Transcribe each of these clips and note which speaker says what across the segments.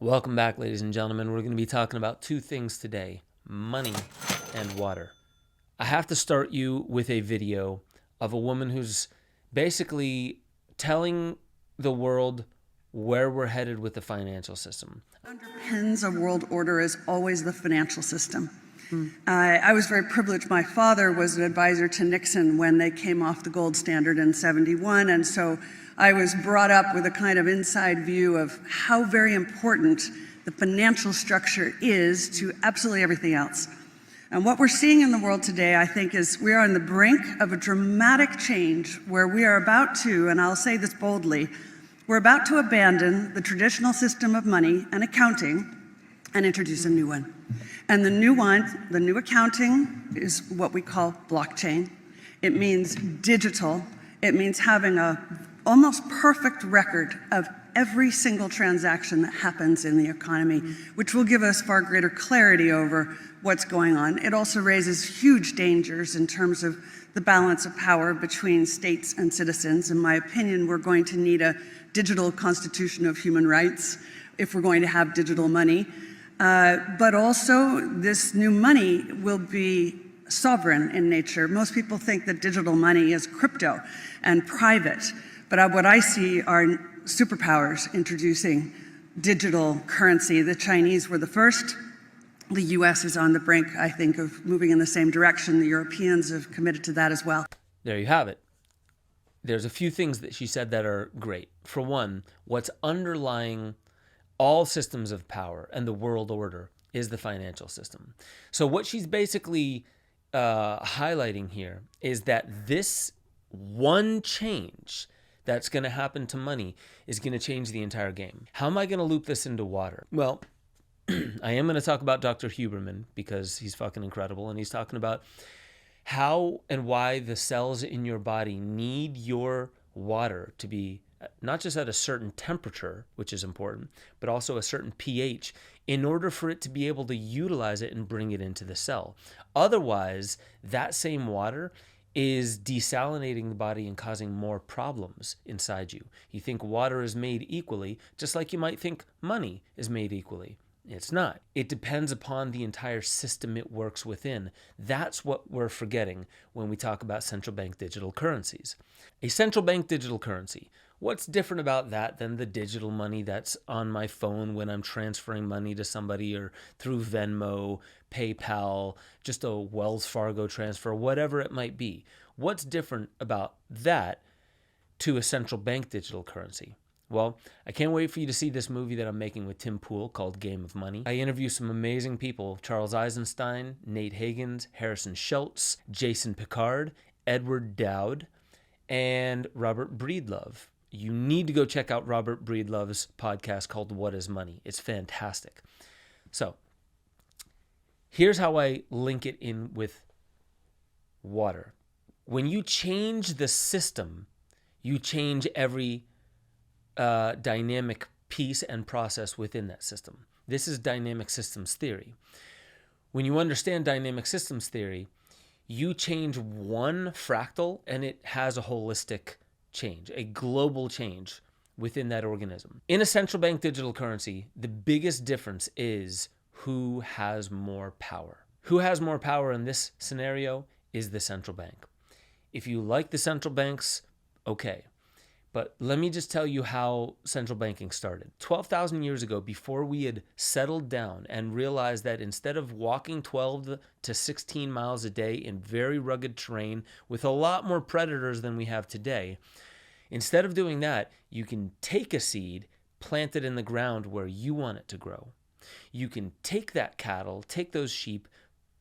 Speaker 1: Welcome back, ladies and gentlemen. We're going to be talking about two things today, money and water. I have to start you with a video of a woman who's basically telling the world where we're headed with the financial system.
Speaker 2: Underpins a world order is always the financial system. I was very privileged. My father was an advisor to Nixon when they came off the gold standard in '71, and so I was brought up with a kind of inside view of how very important the financial structure is to absolutely everything else. And what we're seeing in the world today, I think, is we are on the brink of a dramatic change where we are about to, and I'll say this boldly, we're about to abandon the traditional system of money and accounting and introduce a new one. And the new one, the new accounting, is what we call blockchain. It means digital. It means having a almost perfect record of every single transaction that happens in the economy, which will give us far greater clarity over what's going on. It also raises huge dangers in terms of the balance of power between states and citizens. In my opinion, we're going to need a digital constitution of human rights if we're going to have digital money. But also, this new money will be sovereign in nature. Most people think that digital money is crypto and private, but what I see are superpowers introducing digital currency. The Chinese were the first. The US is on the brink, I think, of moving in the same direction. The Europeans have committed to that as well.
Speaker 1: There you have it. There's a few things that she said that are great. For one, what's underlying all systems of power and the world order is the financial system. So what she's basically highlighting here is that this one change that's going to happen to money is going to change the entire game. How am I going to loop this into water? Well, I am going to talk about Dr. Huberman because he's fucking incredible, and he's talking about how and why the cells in your body need your water to be not just at a certain temperature, which is important, but also a certain pH in order for it to be able to utilize it and bring it into the cell. Otherwise, that same water is desalinating the body and causing more problems inside you. You think water is made equally, just like you might think money is made equally. It's not. It depends upon the entire system it works within. That's what we're forgetting when we talk about central bank digital currencies. A central bank digital currency. What's different about that than the digital money that's on my phone when I'm transferring money to somebody or through Venmo, PayPal, just a Wells Fargo transfer, whatever it might be? What's different about that to a central bank digital currency? Well, I can't wait for you to see this movie that I'm making with Tim Pool called Game of Money. I interview some amazing people: Charles Eisenstein, Nate Higgins, Harrison Schultz, Jason Picard, Edward Dowd, and Robert Breedlove. You need to go check out Robert Breedlove's podcast called What is Money? It's fantastic. So, here's how I link it in with water. When you change the system, you change every dynamic piece and process within that system. This is dynamic systems theory. When you understand dynamic systems theory, you change one fractal and it has a holistic change, a global change within that organism. In a central bank digital currency, the biggest difference is who has more power. Who has more power in this scenario is the central bank. If you like the central banks, okay. But let me just tell you how central banking started. 12,000 years ago, before we had settled down and realized that instead of walking 12 to 16 miles a day in very rugged terrain with a lot more predators than we have today, instead of doing that, you can take a seed, plant it in the ground where you want it to grow. You can take that cattle, take those sheep,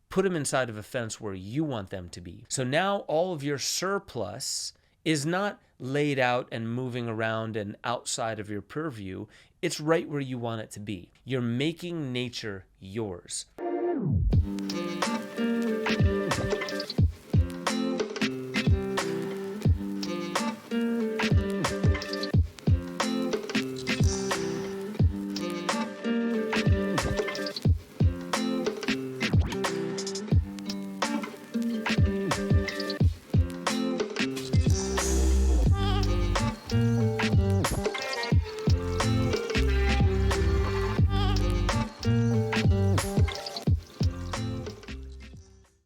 Speaker 1: put them inside of a fence where you want them to be. So now all of your surplus is not laid out and moving around and outside of your purview. It's right where you want it to be. You're making nature yours.